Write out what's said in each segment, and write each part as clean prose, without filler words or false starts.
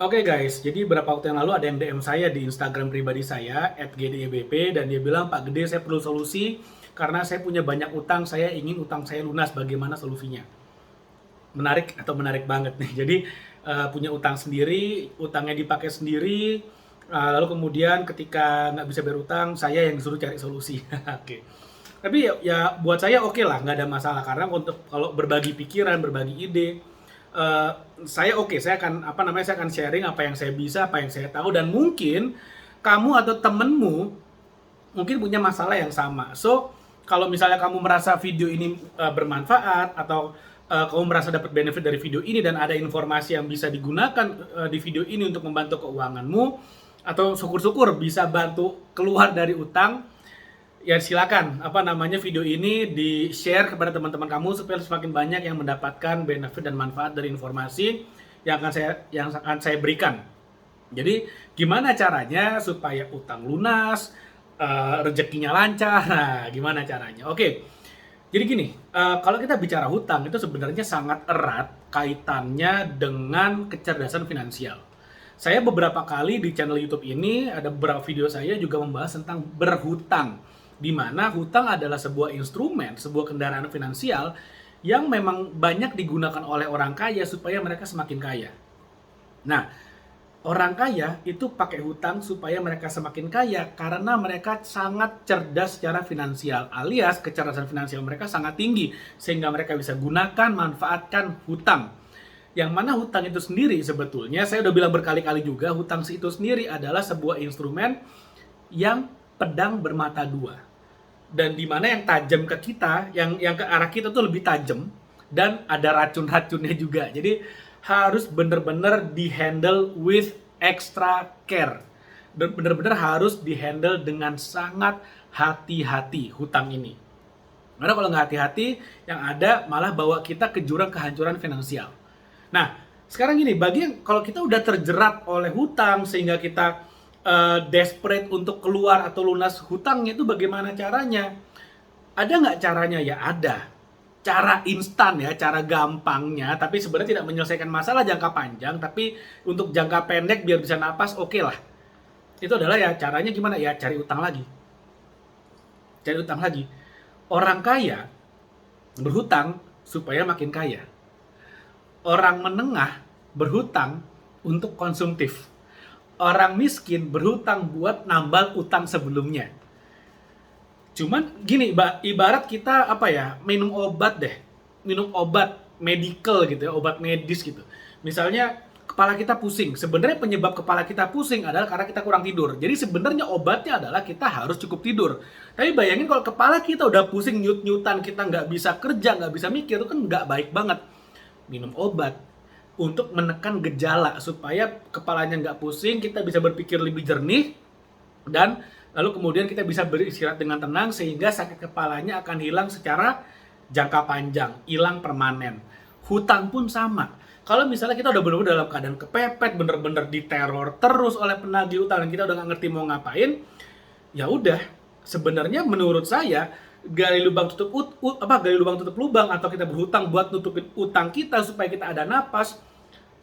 Oke guys, jadi beberapa waktu yang lalu ada yang DM saya di Instagram pribadi saya @gdebp dan dia bilang, "Pak Gede, saya perlu solusi karena saya punya banyak utang, saya ingin utang saya lunas, bagaimana solusinya?" Menarik atau menarik banget nih. Jadi punya utang sendiri, utangnya dipakai sendiri, lalu kemudian ketika nggak bisa bayar utang, saya yang disuruh cari solusi. Oke. Tapi ya buat saya oke lah, nggak ada masalah karena untuk kalau berbagi pikiran, berbagi ide, eh, saya oke, saya akan apa namanya, saya akan sharing apa yang saya bisa, apa yang saya tahu, dan mungkin kamu atau temenmu mungkin punya masalah yang sama. So, kalau misalnya kamu merasa video ini bermanfaat atau kamu merasa dapat benefit dari video ini dan ada informasi yang bisa digunakan di video ini untuk membantu keuanganmu atau syukur-syukur bisa bantu keluar dari utang, ya silakan apa namanya video ini di-share kepada teman-teman kamu supaya semakin banyak yang mendapatkan benefit dan manfaat dari informasi yang akan saya berikan. Jadi gimana caranya supaya utang lunas, rezekinya lancar? Nah, gimana caranya? Oke, jadi gini, kalau kita bicara hutang itu sebenarnya sangat erat kaitannya dengan kecerdasan finansial. Saya beberapa kali di channel YouTube ini ada beberapa video saya juga membahas tentang berhutang, di mana hutang adalah sebuah instrumen, sebuah kendaraan finansial yang memang banyak digunakan oleh orang kaya supaya mereka semakin kaya. Nah, orang kaya itu pakai hutang supaya mereka semakin kaya karena mereka sangat cerdas secara finansial, alias kecerdasan finansial mereka sangat tinggi sehingga mereka bisa gunakan, manfaatkan hutang. Yang mana hutang itu sendiri sebetulnya, saya udah bilang berkali-kali juga, hutang itu sendiri adalah sebuah instrumen yang pedang bermata dua. Dan di mana yang tajam ke kita, yang ke arah kita tuh lebih tajam dan ada racun-racunnya juga. Jadi harus benar-benar di-handle with extra care. Dan benar-benar harus di-handle dengan sangat hati-hati hutang ini. Karena kalau nggak hati-hati, yang ada malah bawa kita ke jurang kehancuran finansial. Nah, sekarang gini, bagi yang kalau kita udah terjerat oleh hutang sehingga kita desperate untuk keluar atau lunas hutangnya, itu bagaimana caranya? Ada nggak caranya? Ya ada. Cara instan ya, cara gampangnya, tapi sebenarnya tidak menyelesaikan masalah jangka panjang, tapi untuk jangka pendek biar bisa napas, oke lah. Itu adalah ya caranya gimana ya, cari utang lagi. Cari utang lagi. Orang kaya berhutang supaya makin kaya. Orang menengah berhutang untuk konsumtif. Orang miskin berhutang buat nambal utang sebelumnya. Cuman gini, ibarat kita apa ya, minum obat deh. Minum obat medical gitu ya, obat medis gitu. Misalnya kepala kita pusing. Sebenarnya penyebab kepala kita pusing adalah karena kita kurang tidur. Jadi sebenarnya obatnya adalah kita harus cukup tidur. Tapi bayangin kalau kepala kita udah pusing, nyut-nyutan, kita nggak bisa kerja, nggak bisa mikir, itu kan nggak baik banget. Minum obat untuk menekan gejala supaya kepalanya nggak pusing, kita bisa berpikir lebih jernih, dan lalu kemudian kita bisa beristirahat dengan tenang sehingga sakit kepalanya akan hilang secara jangka panjang, hilang permanen. Hutang pun sama. Kalau misalnya kita udah benar-benar dalam keadaan kepepet, bener-bener diteror terus oleh penagih utang dan kita udah nggak ngerti mau ngapain, ya udah, sebenarnya menurut saya gali lubang tutup lubang, atau kita berhutang buat nutupin utang kita supaya kita ada napas.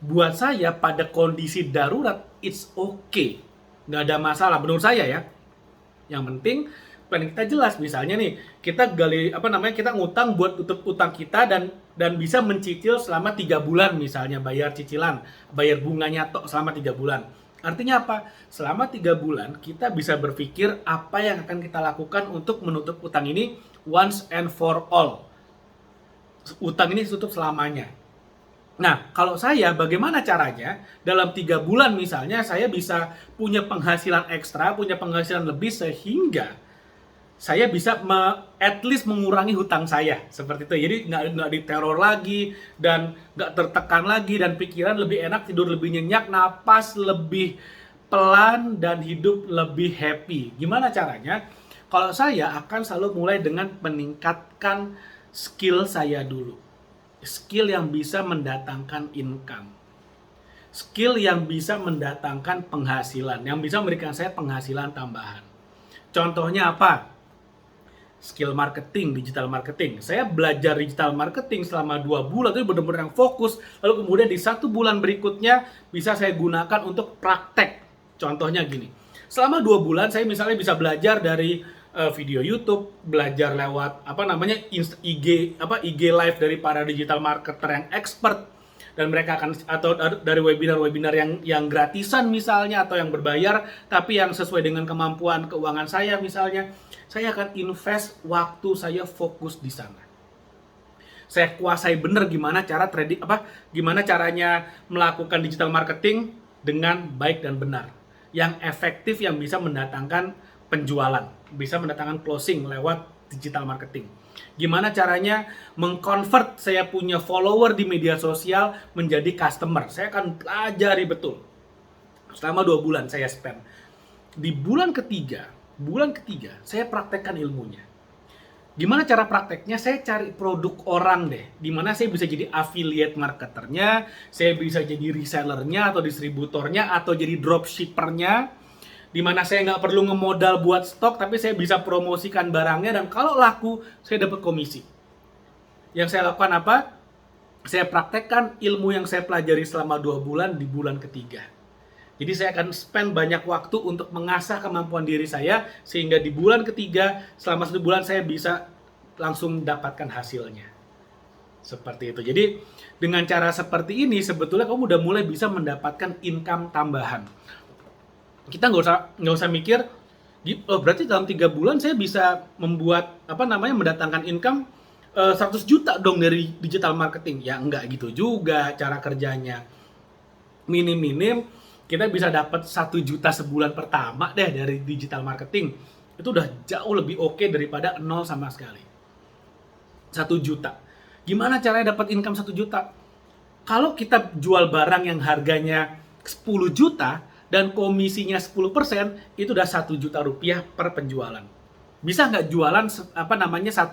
Buat saya pada kondisi darurat it's okay, nggak ada masalah menurut saya ya. Yang penting plan kita jelas. Misalnya nih, kita gali apa namanya, kita ngutang buat tutup utang kita dan bisa mencicil selama 3 bulan, misalnya bayar cicilan, bayar bunganya tok selama 3 bulan. Artinya apa? Selama 3 bulan kita bisa berpikir apa yang akan kita lakukan untuk menutup utang ini once and for all. Utang ini tutup selamanya. Nah, kalau saya, bagaimana caranya? Dalam 3 bulan misalnya, saya bisa punya penghasilan ekstra, punya penghasilan lebih, sehingga saya bisa at least mengurangi hutang saya. Seperti itu. Jadi nggak diteror lagi, dan nggak tertekan lagi, dan pikiran lebih enak, tidur lebih nyenyak, napas lebih pelan, dan hidup lebih happy. Gimana caranya? Kalau saya akan selalu mulai dengan meningkatkan skill saya dulu. Skill yang bisa mendatangkan income, skill yang bisa mendatangkan penghasilan, yang bisa memberikan saya penghasilan tambahan. Contohnya apa? skill marketing, digital marketing. Saya belajar digital marketing selama 2 bulan itu benar-benar yang fokus. Lalu kemudian di 1 bulan berikutnya bisa saya gunakan untuk praktek. Contohnya gini, selama 2 bulan saya misalnya bisa belajar dari video YouTube, belajar lewat IG live dari para digital marketer yang expert, dan mereka akan, atau dari webinar-webinar yang gratisan misalnya, atau yang berbayar tapi yang sesuai dengan kemampuan keuangan saya misalnya. Saya akan invest waktu saya fokus di sana. Saya kuasai benar gimana caranya melakukan digital marketing dengan baik dan benar, yang efektif, yang bisa mendatangkan penjualan, bisa mendatangkan closing lewat digital marketing. Gimana caranya mengconvert saya punya follower di media sosial menjadi customer. Saya akan pelajari betul. Selama 2 bulan saya spend. Di bulan ketiga saya praktekkan ilmunya. Gimana cara prakteknya? Saya cari produk orang deh, dimana saya bisa jadi affiliate marketernya, saya bisa jadi resellernya atau distributornya, atau jadi dropshippernya, dimana saya nggak perlu ngemodal buat stok, tapi saya bisa promosikan barangnya, dan kalau laku, saya dapat komisi. Yang saya lakukan apa? Saya praktekkan ilmu yang saya pelajari selama 2 bulan di bulan ketiga. Jadi saya akan spend banyak waktu untuk mengasah kemampuan diri saya, sehingga di bulan ketiga, selama 1 bulan saya bisa langsung dapatkan hasilnya. Seperti itu. Jadi dengan cara seperti ini, sebetulnya kamu udah mulai bisa mendapatkan income tambahan. Kita nggak usah mikir, berarti dalam 3 bulan saya bisa membuat mendatangkan income 100 juta dong dari digital marketing. Ya enggak gitu juga cara kerjanya. Minim kita bisa dapat 1 juta sebulan pertama deh dari digital marketing. Itu udah jauh lebih oke daripada 0 sama sekali. 1 juta. Gimana caranya dapat income 1 juta? Kalau kita jual barang yang harganya 10 juta dan komisinya 10%, itu udah 1 juta rupiah per penjualan. Bisa nggak jualan 1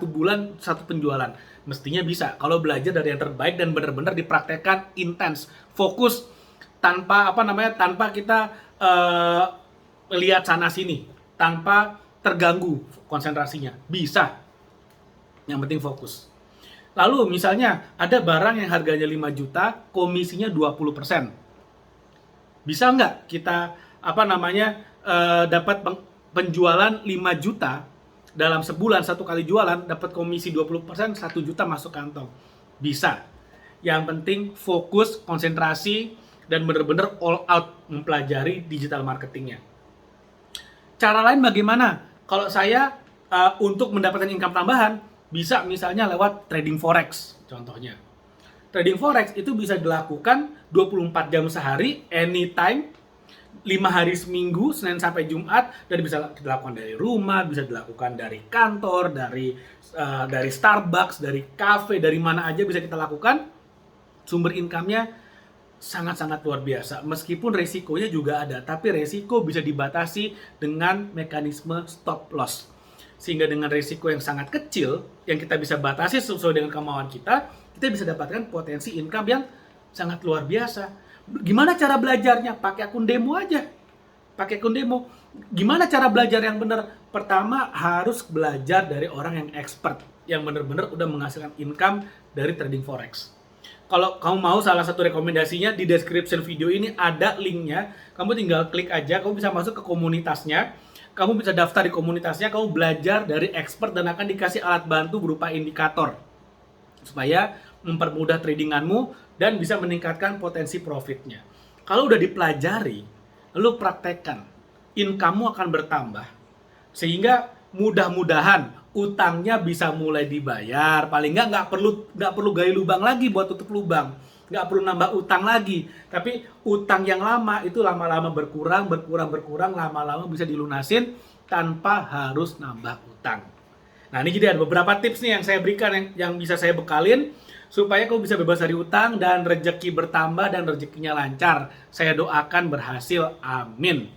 bulan 1 penjualan? Mestinya bisa. Kalau belajar dari yang terbaik dan benar-benar dipraktekkan intens, fokus, tanpa kita lihat sana sini, tanpa terganggu konsentrasinya. Bisa. Yang penting fokus. Lalu misalnya ada barang yang harganya 5 juta, komisinya 20%. Bisa nggak kita dapat penjualan 5 juta dalam sebulan, 1 kali jualan dapat komisi 20%, 1 juta masuk kantong? Bisa. Yang penting fokus, konsentrasi, dan benar-benar all out mempelajari digital marketingnya. Cara lain bagaimana? Kalau saya untuk mendapatkan income tambahan, bisa misalnya lewat trading forex contohnya. Trading forex itu bisa dilakukan 24 jam sehari, anytime, 5 hari seminggu, Senin sampai Jumat, dan bisa dilakukan dari rumah, bisa dilakukan dari kantor, dari Starbucks, dari cafe, dari mana aja bisa kita lakukan. Sumber income-nya sangat-sangat luar biasa. Meskipun resikonya juga ada, tapi resiko bisa dibatasi dengan mekanisme stop loss. Sehingga dengan resiko yang sangat kecil, yang kita bisa batasi sesuai dengan kemauan kita bisa dapatkan potensi income yang sangat luar biasa. Gimana cara belajarnya? Pakai akun demo aja. Pakai akun demo. Gimana cara belajar yang benar? Pertama, harus belajar dari orang yang expert, yang benar-benar udah menghasilkan income dari trading forex. Kalau kamu mau, salah satu rekomendasinya di description video ini ada linknya. Kamu tinggal klik aja, kamu bisa masuk ke komunitasnya. Kamu bisa daftar di komunitasnya, kamu belajar dari expert dan akan dikasih alat bantu berupa indikator. Supaya mempermudah tradinganmu dan bisa meningkatkan potensi profitnya. Kalau udah dipelajari, lalu praktekkan, income-mu akan bertambah. Sehingga mudah-mudahan utangnya bisa mulai dibayar. Paling nggak perlu gali lubang lagi buat tutup lubang, nggak perlu nambah utang lagi. Tapi utang yang lama itu lama-lama berkurang, lama-lama bisa dilunasin tanpa harus nambah utang. Nah, ini jadi ada beberapa tips nih yang saya berikan, yang bisa saya bekalin supaya kamu bisa bebas dari utang dan rezeki bertambah dan rezekinya lancar. Saya doakan berhasil, amin.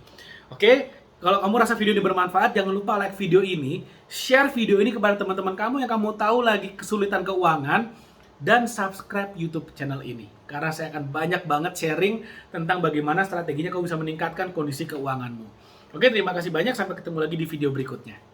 Oke, kalau kamu rasa video ini bermanfaat, jangan lupa like video ini, share video ini kepada teman-teman kamu yang kamu tahu lagi kesulitan keuangan, dan subscribe YouTube channel ini. Karena saya akan banyak banget sharing tentang bagaimana strateginya kamu bisa meningkatkan kondisi keuanganmu. Oke, terima kasih banyak, sampai ketemu lagi di video berikutnya.